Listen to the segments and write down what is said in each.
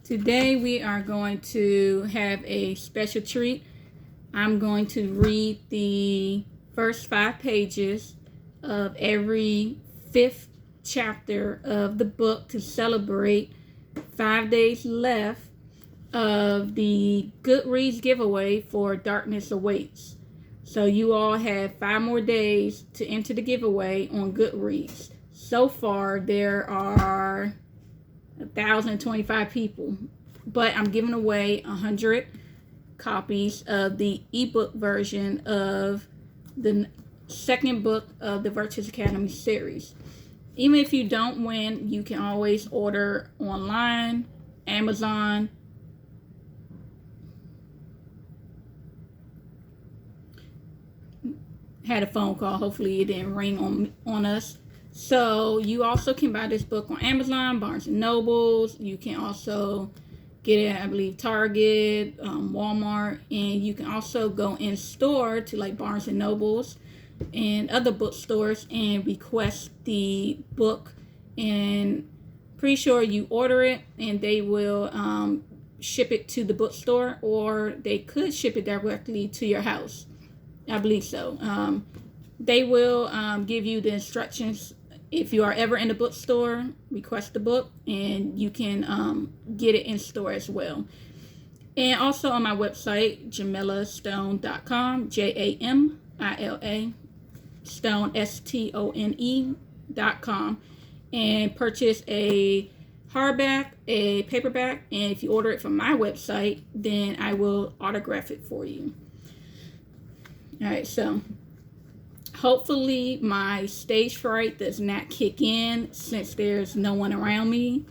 Today we are going to have a special treat. I'm going to read the first 5 pages of every 5th chapter of the book to celebrate 5 days left of the Goodreads giveaway for Darkness Awaits. So you all have 5 more days to enter the giveaway on Goodreads. So far there are 1,025 people, but I'm giving away 100 copies of the ebook version of the second book of the Virtuous Academy series. Even if you don't win, you can always order online, Amazon, had a phone call. Hopefully it didn't ring on us. So you also can buy this book on Amazon, Barnes & Nobles. You can also get it at, I believe, Target, Walmart. And you can also go in store to like Barnes & Nobles and other bookstores and request the book. And pretty sure you order it and they will ship it to the bookstore, or they could ship it directly to your house. I believe so. They will give you the instructions. If you are ever in the bookstore, request the book and you can get it in store as well. And also on my website, jamilastone.com, Jamila Stone, Stone.com, and purchase a hardback, a paperback, and if you order it from my website, then I will autograph it for you. All right, so hopefully my stage fright does not kick in since there's no one around me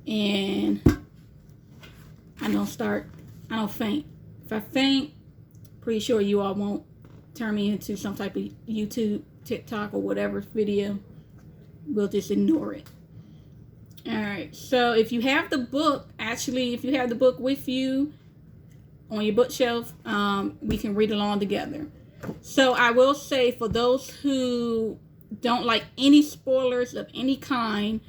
and I don't faint. If I faint, pretty sure you all won't turn me into some type of YouTube, TikTok, or whatever video. We'll just ignore it. All right, so if you have the book, if you have the book with you on your bookshelf, we can read along together. So I will say, for those who don't like any spoilers of any kind,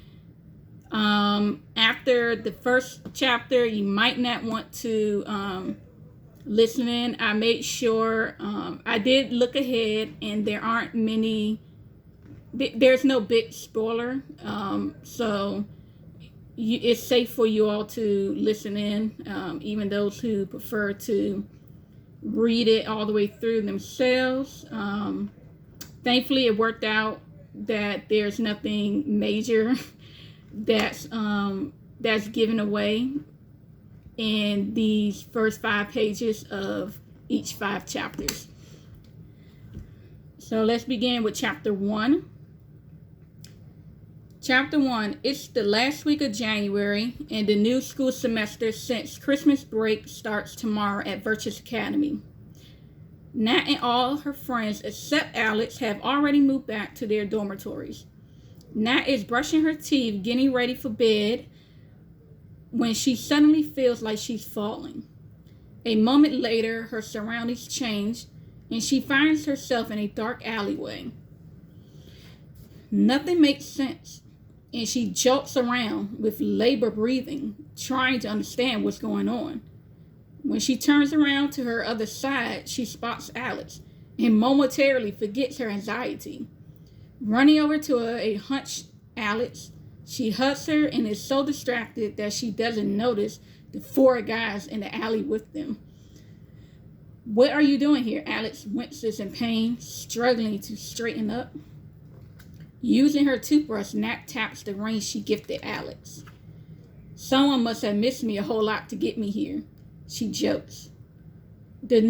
after the first chapter, you might not want to listen in. I made sure, I did look ahead, and there aren't many, there's no big spoiler. So it's safe for you all to listen in, even those who prefer to read it all the way through themselves. Thankfully it worked out that there's nothing major that's given away in these first 5 pages of each 5 chapters. So let's begin with chapter 1. Chapter 1, it's the last week of January, and the new school semester since Christmas break starts tomorrow at Virtuous Academy. Nat and all her friends, except Alex, have already moved back to their dormitories. Nat is brushing her teeth, getting ready for bed, when she suddenly feels like she's falling. A moment later, her surroundings change, and she finds herself in a dark alleyway. Nothing makes sense, and she jolts around with labored breathing, trying to understand what's going on. When she turns around to her other side, she spots Alex and momentarily forgets her anxiety. Running over to a hunched Alex, she hugs her and is so distracted that she doesn't notice the 4 guys in the alley with them. "What are you doing here?" Alex winces in pain, struggling to straighten up. Using her toothbrush, Nat taps the ring she gifted Alex. "Someone must have missed me a whole lot to get me here," she jokes. The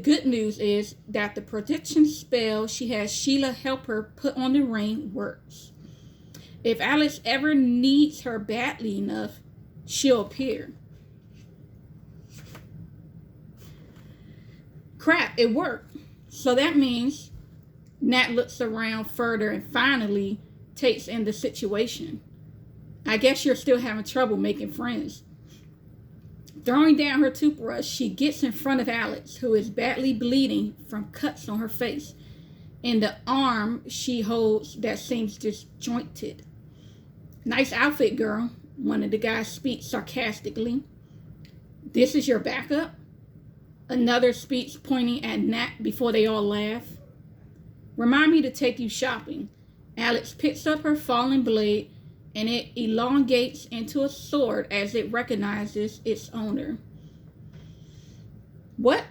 good news is that the protection spell she has Sheila help her put on the ring works. If Alex ever needs her badly enough, she'll appear. Crap, it worked. So that means Nat looks around further and finally takes in the situation. "I guess you're still having trouble making friends." Throwing down her toothbrush, she gets in front of Alex, who is badly bleeding from cuts on her face and the arm she holds that seems disjointed. "Nice outfit, girl." One of the guys speaks sarcastically. This is your backup? Another speaks, pointing at Nat before they all laugh. Remind me to take you shopping. Alex picks up her fallen blade and it elongates into a sword as it recognizes its owner. What?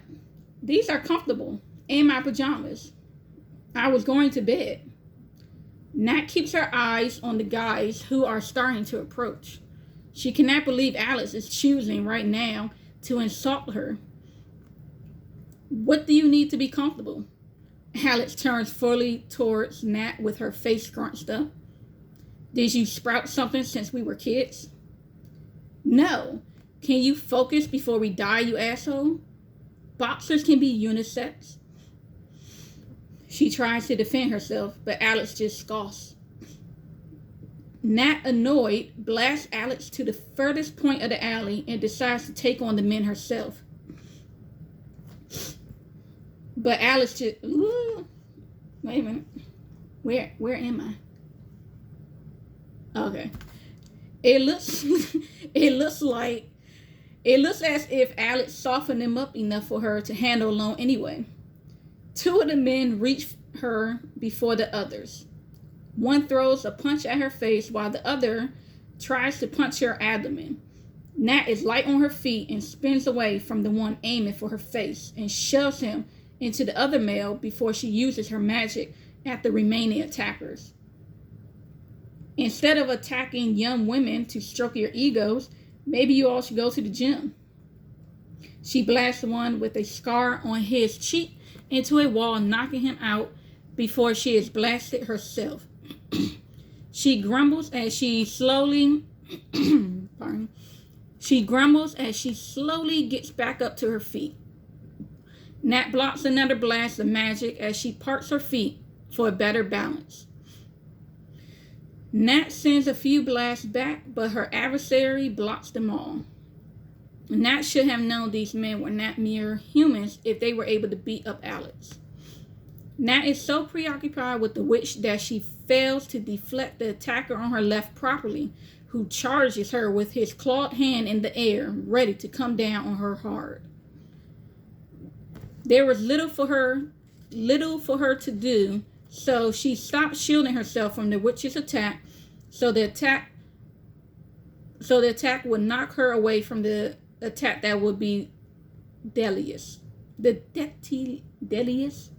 These are comfortable. In my pajamas. I was going to bed. Nat keeps her eyes on the guys who are starting to approach. She cannot believe Alex is choosing right now to insult her. What do you need to be comfortable? Alex turns fully towards Nat with her face scrunched up. Did you sprout something since we were kids? No. Can you focus before we die, you asshole? Boxers can be unisex. She tries to defend herself, but Alex just scoffs. Nat, annoyed, blasts Alex to the furthest point of the alley and decides to take on the men herself. But Alex just... Ooh, wait a minute. Where am I? Okay. It looks as if Alex softened him up enough for her to handle alone anyway. Two of the men reach her before the others. One throws a punch at her face while the other tries to punch her abdomen. Nat is light on her feet and spins away from the one aiming for her face and shoves him into the other male before she uses her magic at the remaining attackers. Instead of attacking young women to stroke your egos, maybe you all should go to the gym. She blasts one with a scar on his cheek into a wall, knocking him out before she is blasted herself. She grumbles as she slowly gets back up to her feet. Nat blocks another blast of magic as she parts her feet for a better balance. Nat sends a few blasts back, but her adversary blocks them all. Nat should have known these men were not mere humans if they were able to beat up Alex. Nat is so preoccupied with the witch that she fails to deflect the attacker on her left properly, who charges her with his clawed hand in the air, ready to come down on her hard. There was little for her to do, so she stopped shielding herself from the witch's attack, so the attack would knock her away from the attack that would be deadliest. Deadliest?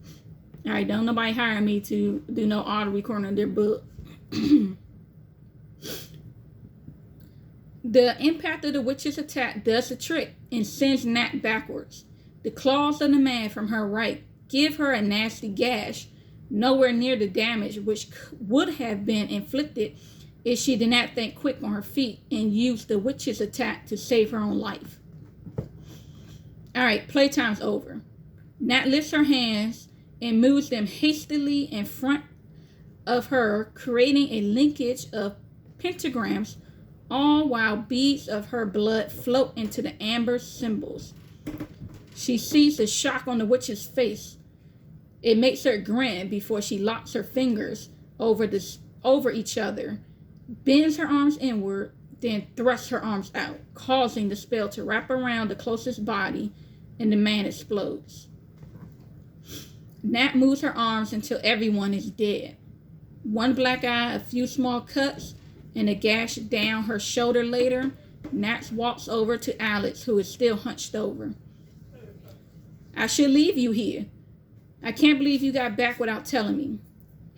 Alright, don't nobody hire me to do no audio recording of their book. The impact of the witch's attack does the trick and sends Nat backwards. The claws of the man from her right give her a nasty gash, nowhere near the damage which would have been inflicted if she did not think quick on her feet and use the witch's attack to save her own life. Alright, playtime's over. Nat lifts her hands and moves them hastily in front of her, creating a linkage of pentagrams, all while beads of her blood float into the amber symbols. She sees the shock on the witch's face. It makes her grin before she locks her fingers over each other, bends her arms inward, then thrusts her arms out, causing the spell to wrap around the closest body, and the man explodes. Nat moves her arms until everyone is dead. One black eye, a few small cuts, and a gash down her shoulder later, Nat walks over to Alex, who is still hunched over. I should leave you here. I can't believe you got back without telling me.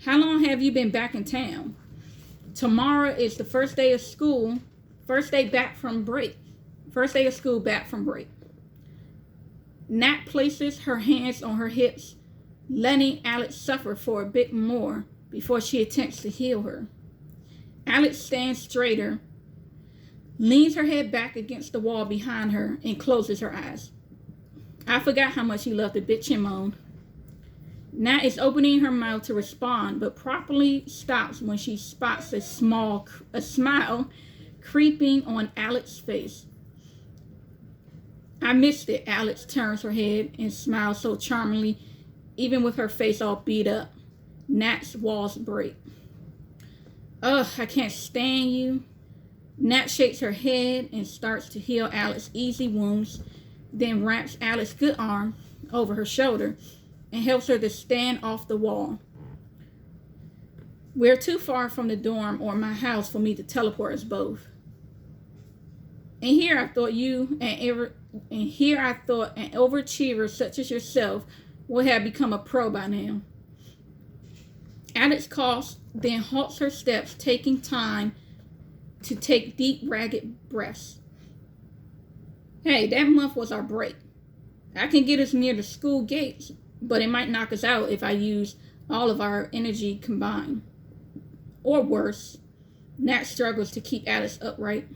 How long have you been back in town? Tomorrow is the first day of school, first day of school back from break. Nat places her hands on her hips, letting Alex suffer for a bit more before she attempts to heal her. Alex stands straighter, leans her head back against the wall behind her, and closes her eyes. I forgot how much you love to bitch and moan. Nat is opening her mouth to respond, but promptly stops when she spots a smile creeping on Alex's face. I missed it. Alex turns her head and smiles so charmingly, even with her face all beat up. Nat's walls break. Ugh, I can't stand you. Nat shakes her head and starts to heal Alex's easy wounds, then wraps Alex's good arm over her shoulder and helps her to stand off the wall. We're too far from the dorm or my house for me to teleport us both. And here I thought an overachiever such as yourself would have become a pro by now. Alex coughs, then halts her steps, taking time to take deep, ragged breaths. Hey, that month was our break. I can get us near the school gates, but it might knock us out if I use all of our energy combined. Or worse, Nat struggles to keep Alex upright.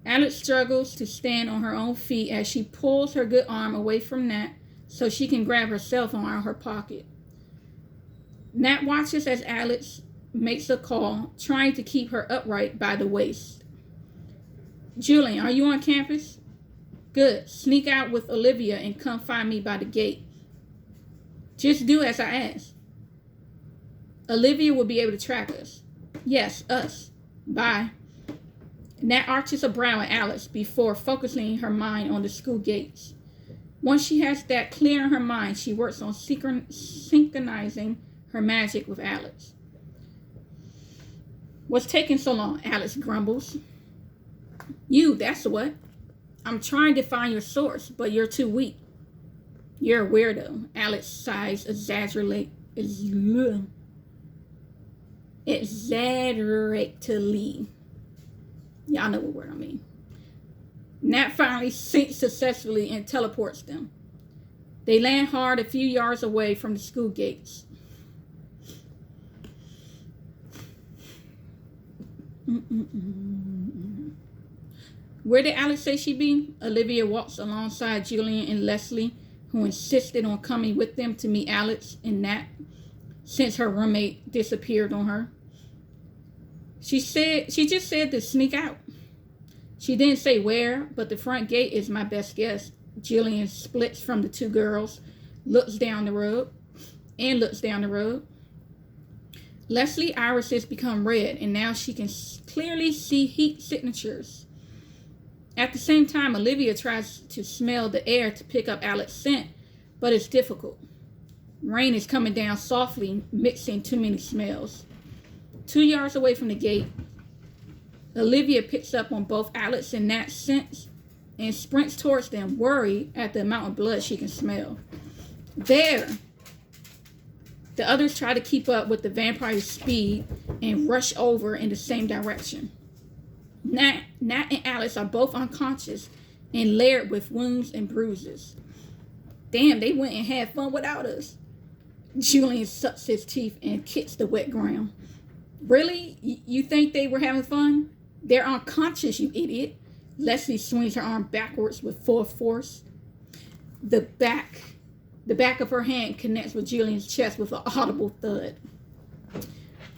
Alex struggles to stand on her own feet as she pulls her good arm away from Nat so she can grab her cell phone out of her pocket. Nat watches as Alex makes a call, trying to keep her upright by the waist. Julian, are you on campus? Good. Sneak out with Olivia and come find me by the gate. Just do as I ask. Olivia will be able to track us. Yes, us. Bye. Nat arches a brow at Alex before focusing her mind on the school gates. Once she has that clear in her mind, she works on synchronizing her magic with Alex. What's taking so long? Alex grumbles. You, that's what. I'm trying to find your source, but you're too weak. You're a weirdo. Alex sighs exaggeratedly. Y'all know what word I mean. Nat finally sinks successfully and teleports them. They land hard a few yards away from the school gates. Where did Alex say she'd be? Olivia walks alongside Julian and Leslie, who insisted on coming with them to meet Alex and Nat since her roommate disappeared on her. She just said to sneak out. She didn't say where, but the front gate is my best guess. Julian splits from the two girls, looks down the road. Leslie irises become red, and now she can clearly see heat signatures. At the same time, Olivia tries to smell the air to pick up Alex's scent, but it's difficult. Rain is coming down softly, mixing too many smells. 2 yards away from the gate, Olivia picks up on both Alex and Nat's scents and sprints towards them, worried at the amount of blood she can smell. There! The others try to keep up with the vampire's speed and rush over in the same direction. Nat and Alex are both unconscious and layered with wounds and bruises. Damn, they went and had fun without us. Julian sucks his teeth and kicks the wet ground. Really? You think they were having fun? They're unconscious, you idiot. Leslie swings her arm backwards with full force. The back of her hand connects with Julian's chest with an audible thud.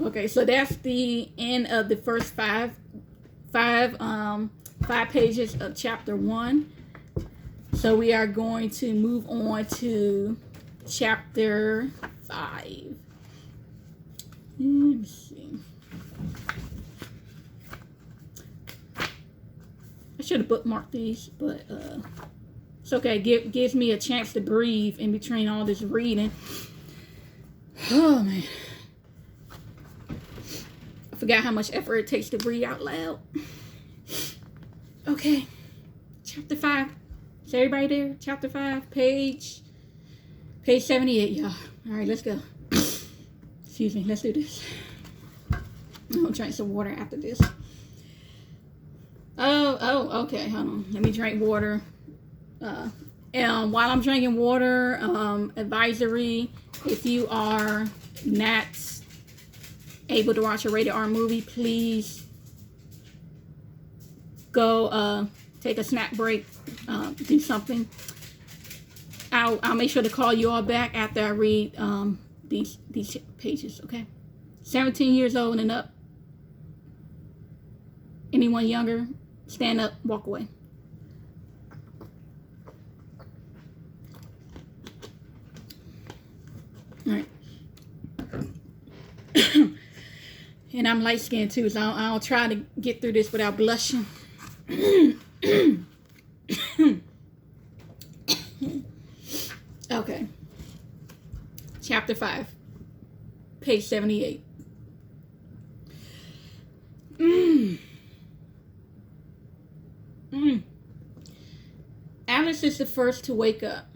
Okay, so that's the end of the first five pages of chapter 1. So we are going to move on to chapter 5. Let me see. I should have bookmarked these, but it's okay. Gives me a chance to breathe in between all this reading. Oh, man. I forgot how much effort it takes to read out loud. Okay. Chapter 5. Is everybody there? Chapter 5, page 78, y'all. All right, let's go. Excuse me. Let's do this. I'm going to drink some water after this. Oh, okay. Hold on. Let me drink water. And while I'm drinking water, advisory, if you are not able to watch a rated R movie, please go take a snack break, do something. I'll make sure to call you all back after I read these pages, okay? 17 years old and up. Anyone younger, stand up, walk away. All right. And I'm light skinned too, so I'll try to get through this without blushing. Okay. Chapter 5. Page 78. Alice is the first to wake up.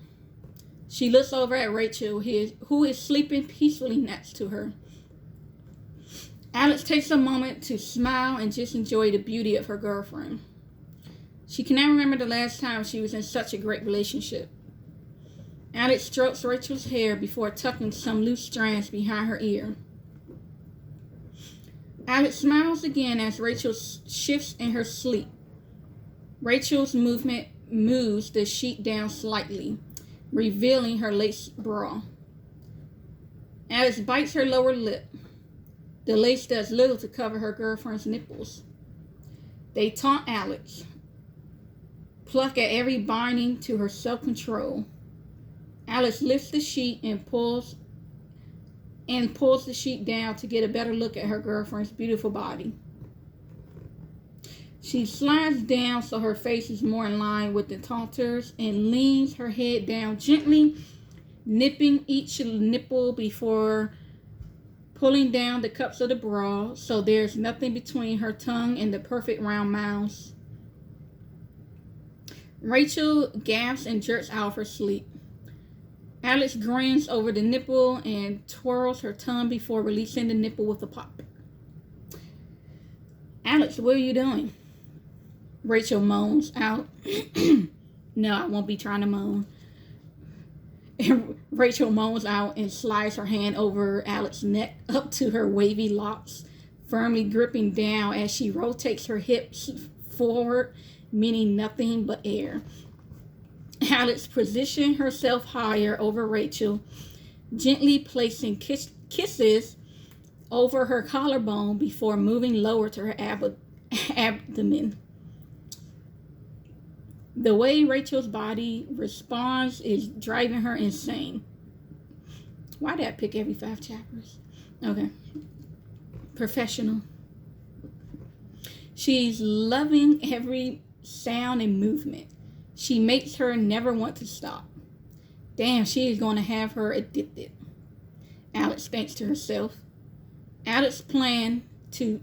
She looks over at Rachel, who is sleeping peacefully next to her. Alice takes a moment to smile and just enjoy the beauty of her girlfriend. She cannot remember the last time she was in such a great relationship. Alice strokes Rachel's hair before tucking some loose strands behind her ear. Alice smiles again as Rachel shifts in her sleep. Rachel's movement moves the sheet down slightly, revealing her lace bra. Alice bites her lower lip. The lace does little to cover her girlfriend's nipples. They taunt Alice, pluck at every binding to her self-control. Alice lifts the sheet and pulls the sheet down to get a better look at her girlfriend's beautiful body. She slides down so her face is more in line with the taunters and leans her head down gently, nipping each nipple before pulling down the cups of the bra so there's nothing between her tongue and the perfect round mouth. Rachel gasps and jerks out of her sleep. Alice grins over the nipple and twirls her tongue before releasing the nipple with a pop. Alice, what are you doing? Rachel moans out. No, I won't be trying to moan. And Rachel moans out and slides her hand over Alex's neck up to her wavy locks, firmly gripping down as she rotates her hips forward, meaning nothing but air. Alex positioned herself higher over Rachel, gently placing kisses over her collarbone before moving lower to her abdomen. The way Rachel's body responds is driving her insane. Why did I pick every 5 chapters? Okay. Professional. She's loving every sound and movement. She makes her never want to stop. Damn, she is going to have her addicted. Alex thinks to herself. Alex's plan to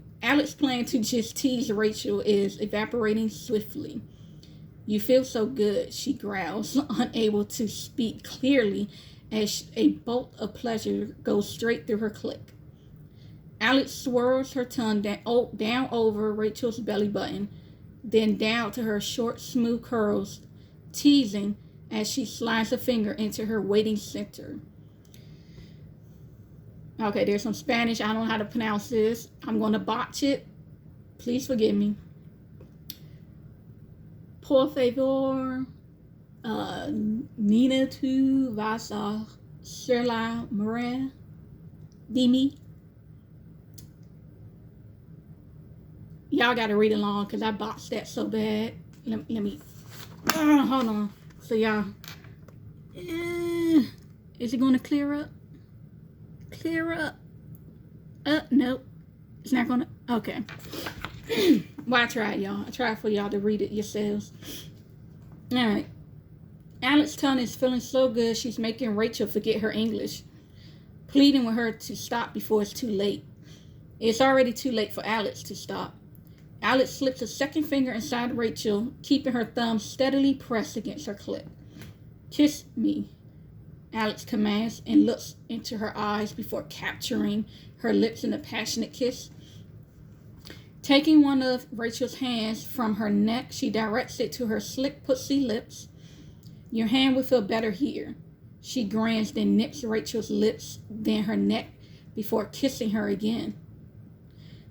just tease Rachel is evaporating swiftly. You feel so good, she growls, unable to speak clearly as a bolt of pleasure goes straight through her clit. Alex swirls her tongue down over Rachel's belly button, then down to her short, smooth curls, teasing as she slides a finger into her waiting center. Okay, there's some Spanish. I don't know how to pronounce this. I'm going to botch it. Please forgive me. Por favor, Nina, tu vas a ser la mujer de mí. Y'all got to read along because I botched that so bad. Let me, hold on. So y'all, is it going to clear up? Clear up? Nope. It's not going to, okay. Well, I tried, y'all. I tried for y'all to read it yourselves. All right. Alex's tongue is feeling so good, she's making Rachel forget her English, pleading with her to stop before it's too late. It's already too late for Alex to stop. Alex slips a second finger inside Rachel, keeping her thumb steadily pressed against her clit. Kiss me, Alex commands and looks into her eyes before capturing her lips in a passionate kiss. Taking one of Rachel's hands from her neck, she directs it to her slick pussy lips. Your hand will feel better here. She grins, then nips Rachel's lips, then her neck, before kissing her again.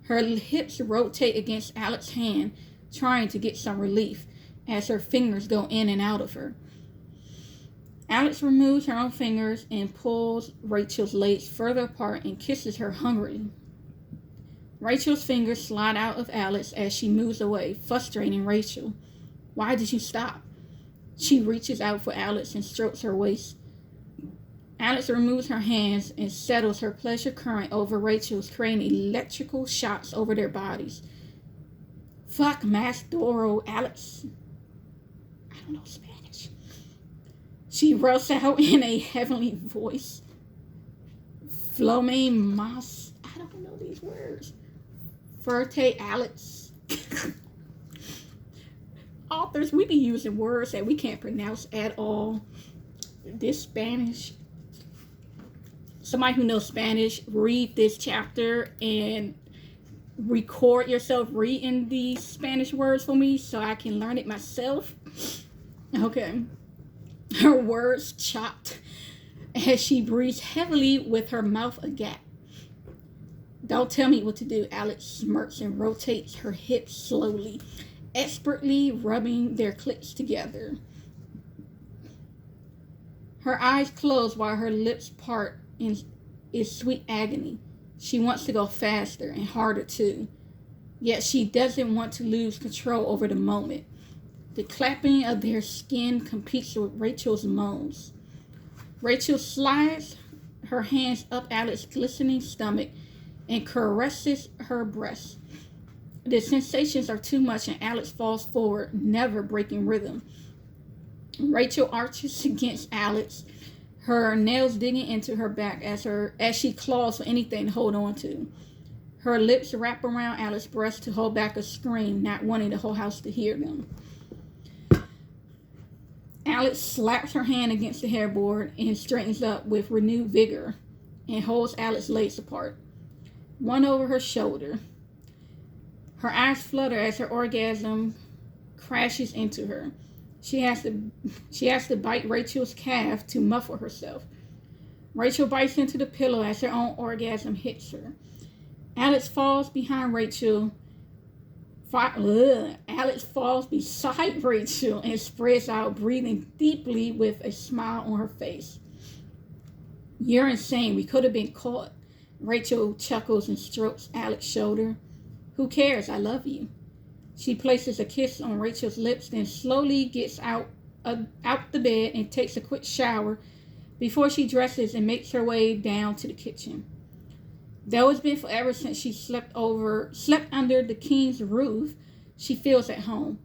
Her hips rotate against Alex's hand, trying to get some relief as her fingers go in and out of her. Alex removes her own fingers and pulls Rachel's legs further apart and kisses her hungrily. Rachel's fingers slide out of Alex as she moves away, frustrating Rachel. Why did you stop? She reaches out for Alex and strokes her waist. Alex removes her hands and settles her pleasure current over Rachel's, creating electrical shocks over their bodies. Fuck Mastoro, Alex. I don't know Spanish. She roasts out in a heavenly voice. Flome mas. I don't know these words. Ferte Alex. Authors, we be using words that we can't pronounce at all. This Spanish. Somebody who knows Spanish, read this chapter and record yourself reading these Spanish words for me so I can learn it myself. Okay. Her words chopped as she breathes heavily with her mouth agape. Don't tell me what to do. Alex smirks and rotates her hips slowly, expertly rubbing their clits together. Her eyes close while her lips part in sweet agony. She wants to go faster and harder too, yet she doesn't want to lose control over the moment. The clapping of their skin competes with Rachel's moans. Rachel slides her hands up Alex's glistening stomach and caresses her breast. The sensations are too much and Alex falls forward, never breaking rhythm. Rachel arches against Alex, her nails digging into her back as she claws for anything to hold on to. Her lips wrap around Alex's breast to hold back a scream, not wanting the whole house to hear them. Alex slaps her hand against the headboard and straightens up with renewed vigor and holds Alex's legs apart, one over her shoulder. Her eyes flutter as her orgasm crashes into her. She has to bite Rachel's calf to muffle herself. Rachel bites into the pillow as her own orgasm hits her. Alex falls behind Rachel. Alex falls beside Rachel and spreads out, breathing deeply with a smile on her face. You're insane. We could have been caught. Rachel chuckles and strokes Alex's shoulder. Who cares? I love you. She places a kiss on Rachel's lips, then slowly gets out the bed and takes a quick shower before she dresses and makes her way down to the kitchen. Though it's been forever since she slept under the king's roof, she feels at home.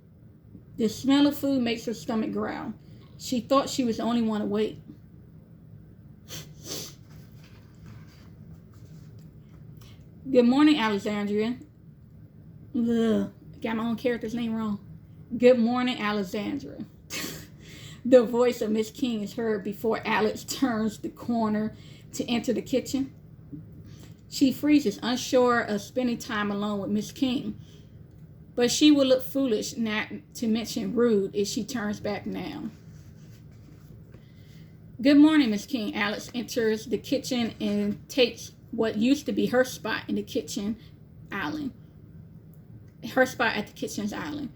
The smell of food makes her stomach growl. She thought she was the only one awake. Good morning, Alexandria. Got my own character's name wrong. Good morning, Alexandra. The voice of Miss King is heard before Alex turns the corner to enter the kitchen. She freezes, unsure of spending time alone with Miss King. But she will look foolish, not to mention rude, if she turns back now. Good morning, Miss King. Alex enters the kitchen and takes what used to be her spot in the kitchen island. Her spot at the kitchen's island.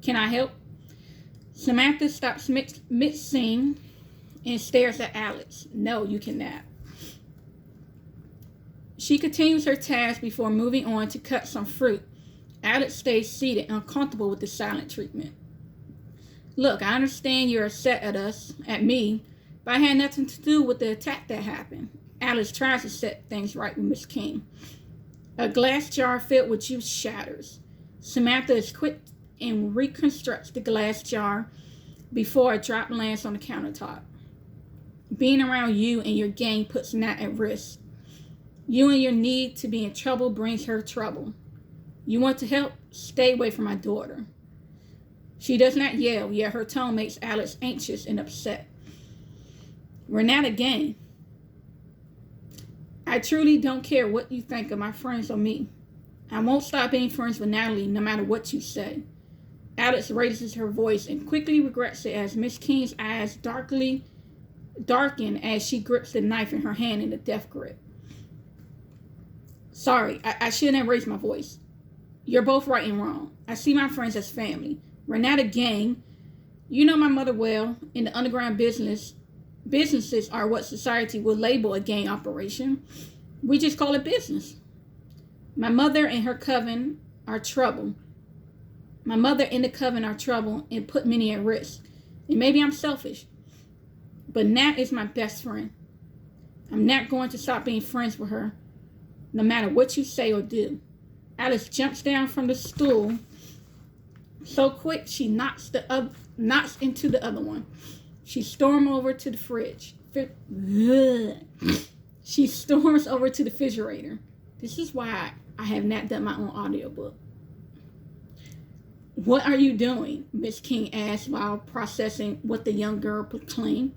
Can I help? Samantha stops mid-sing and stares at Alex. No, you cannot. She continues her task before moving on to cut some fruit. Alex stays seated, uncomfortable with the silent treatment. Look, I understand you're upset at me, but I had nothing to do with the attack that happened. Alex tries to set things right with Miss King. A glass jar filled with juice shatters. Samantha is quick and reconstructs the glass jar before a drop lands on the countertop. Being around you and your gang puts Nat at risk. You and your need to be in trouble brings her trouble. You want to help? Stay away from my daughter. She does not yell, yet her tone makes Alex anxious and upset. We're not a gang. I truly don't care what you think of my friends or me. I won't stop being friends with Natalie no matter what you say. Alex raises her voice and quickly regrets it as Miss King's eyes darken as she grips the knife in her hand in a death grip. Sorry, I shouldn't have raised my voice. You're both right and wrong. I see my friends as family. We're not a gang. You know my mother well. In the underground businesses are what society would label a gang operation. We just call it business. My mother and her coven are trouble. My mother and the coven are trouble and put many at risk. And maybe I'm selfish. But Nat is my best friend. I'm not going to stop being friends with her, no matter what you say or do. Alice jumps down from the stool so quick she knocks into the other one. She storms over to the fridge. She storms over to the refrigerator. This is why I have not done my own audiobook. What are you doing? Miss King asked while processing what the young girl proclaimed.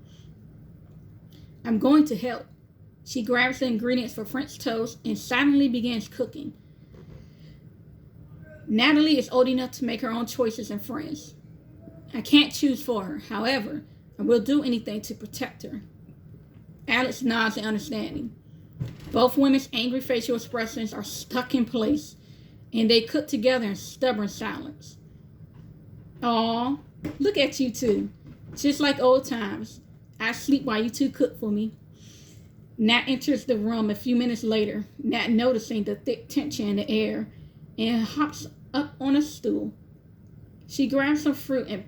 I'm going to help. She grabs the ingredients for French toast and silently begins cooking. Natalie is old enough to make her own choices and friends. I can't choose for her. However, I will do anything to protect her. Alex nods in understanding. Both women's angry facial expressions are stuck in place, and they cook together in stubborn silence. Aw, look at you two. Just like old times. I sleep while you two cook for me. Nat enters the room a few minutes later, Nat noticing the thick tension in the air, and hops up on a stool. She grabs some fruit and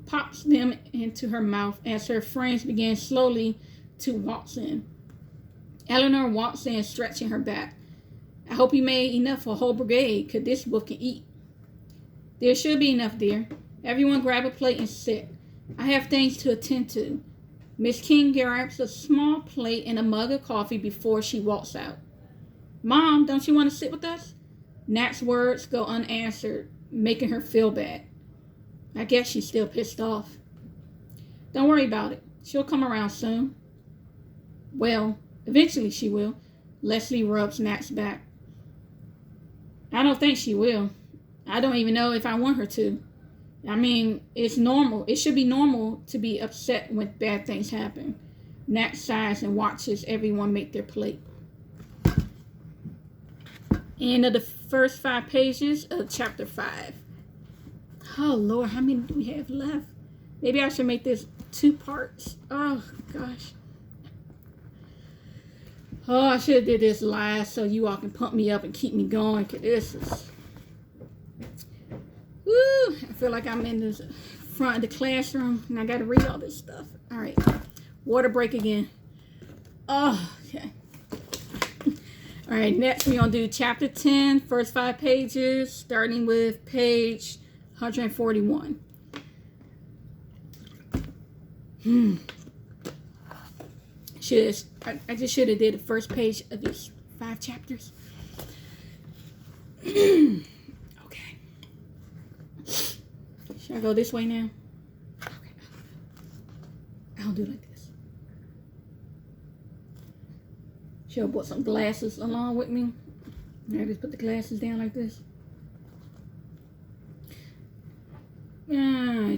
pops them into her mouth as her friends begin slowly to waltz in. Eleanor walks in, stretching her back. I hope you made enough for a whole brigade, 'cause this wolf can eat. There should be enough, dear. Everyone grab a plate and sit. I have things to attend to. Miss King grabs a small plate and a mug of coffee before she walks out. Mom, don't you want to sit with us? Nat's words go unanswered, making her feel bad. I guess she's still pissed off. Don't worry about it. She'll come around soon. Well, eventually she will. Leslie rubs Nat's back. I don't think she will. I don't even know if I want her to. I mean, it's normal. It should be normal to be upset when bad things happen. Nat sighs and watches everyone make their plate. End of the first 5 pages of chapter 5. Oh, Lord, how many do we have left? Maybe I should make this 2 parts. Oh, gosh. Oh, I should have did this live so you all can pump me up and keep me going. Cause this is... Woo! I feel like I'm in the front of the classroom and I got to read all this stuff. All right. Water break again. Oh, okay. All right, next we're going to do chapter 10, first 5 pages, starting with page 141. I just should have did the first page of these 5 chapters. Okay. Should I go this way now? Okay. I'll do like this. Should have brought some glasses along with me. I just put the glasses down like this.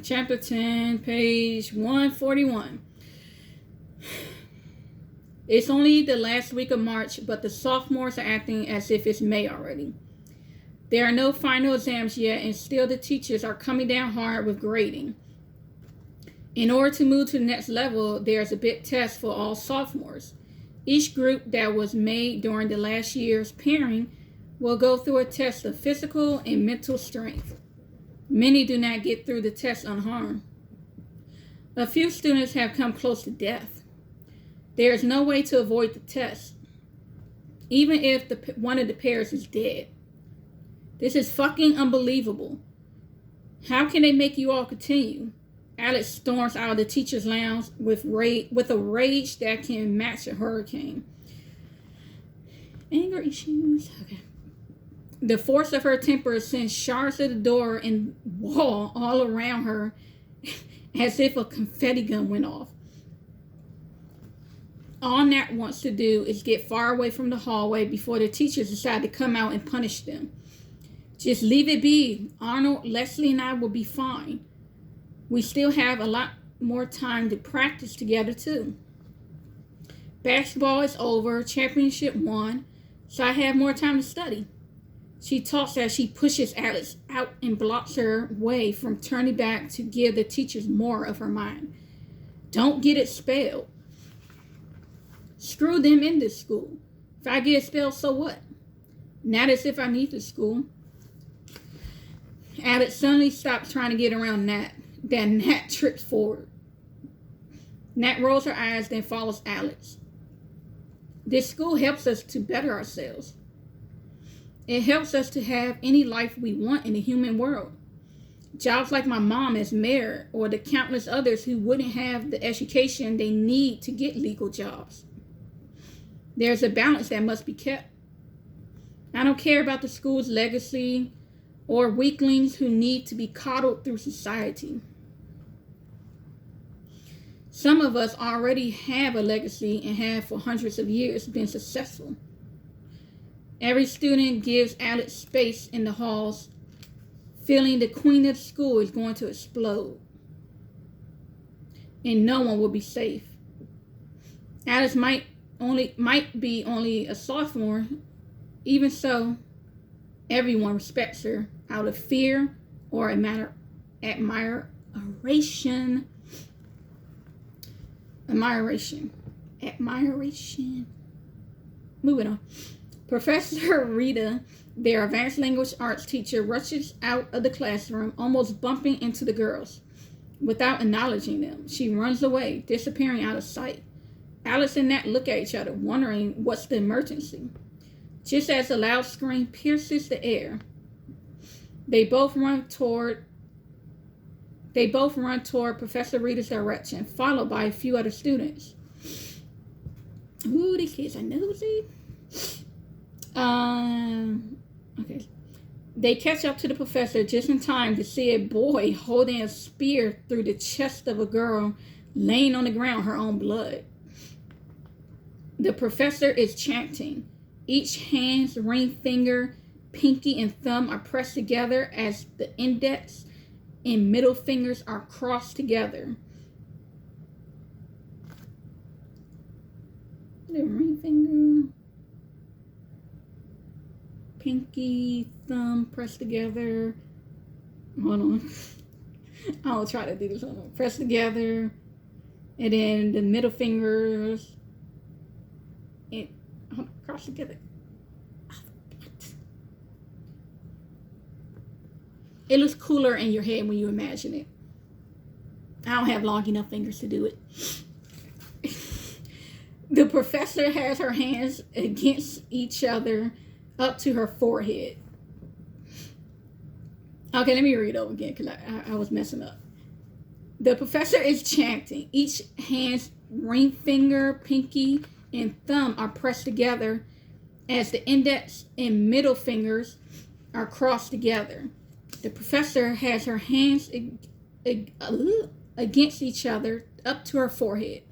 Chapter 10, page 141. It's only the last week of March, but the sophomores are acting as if it's May already. There are no final exams yet, and still the teachers are coming down hard with grading. In order to move to the next level, there's a big test for all sophomores. Each group that was made during the last year's pairing will go through a test of physical and mental strength. Many do not get through the test unharmed. A few students have come close to death. There is no way to avoid the test, even if one of the pairs is dead. This is fucking unbelievable. How can they make you all continue? Alex storms out of the teacher's lounge with a rage that can match a hurricane. Anger issues. Okay. The force of her temper sends shards of the door and wall all around her as if a confetti gun went off. All Nat wants to do is get far away from the hallway before the teachers decide to come out and punish them. Just leave it be. Arnold, Leslie, and I will be fine. We still have a lot more time to practice together, too. Basketball is over. Championship won. So I have more time to study. She talks as she pushes Alice out and blocks her way from turning back to give the teachers more of her mind. Don't get expelled. Screw them in this school. If I get expelled, so what? Not as if I need the school. Alex suddenly stops trying to get around Nat. Then Nat trips forward. Nat rolls her eyes, then follows Alex. This school helps us to better ourselves. It helps us to have any life we want in the human world. Jobs like my mom as mayor, or the countless others who wouldn't have the education they need to get legal jobs. There's a balance that must be kept. I don't care about the school's legacy or weaklings who need to be coddled through society. Some of us already have a legacy and have for hundreds of years been successful. Every student gives Alex space in the halls, feeling the queen of the school is going to explode. And no one will be safe. Alex might be only a sophomore. Even so, everyone respects her out of fear or admiration. Moving on. Professor Rita, their advanced language arts teacher, rushes out of the classroom, almost bumping into the girls. Without acknowledging them, she runs away, disappearing out of sight. Alice and Nat look at each other, wondering what's the emergency. Just as a loud scream pierces the air, they both run toward Professor Rita's direction, followed by a few other students. Ooh, these kids are nosy. Okay. They catch up to the professor just in time to see a boy holding a spear through the chest of a girl laying on the ground, her own blood. The professor is chanting. Each hand's ring finger, pinky, and thumb are pressed together as the index and middle fingers are crossed together. The ring finger, pinky, thumb pressed together. Hold on. I'll try to do this one. Press together. And then the middle fingers. And cross together. It looks cooler in your head when you imagine it. I don't have long enough fingers to do it. The professor has her hands against each other up to her forehead. Okay, let me read it over again because I was messing up. The professor is chanting. Each hand's ring finger, pinky, and thumb are pressed together as the index and middle fingers are crossed together. The professor has her hands against each other up to her forehead.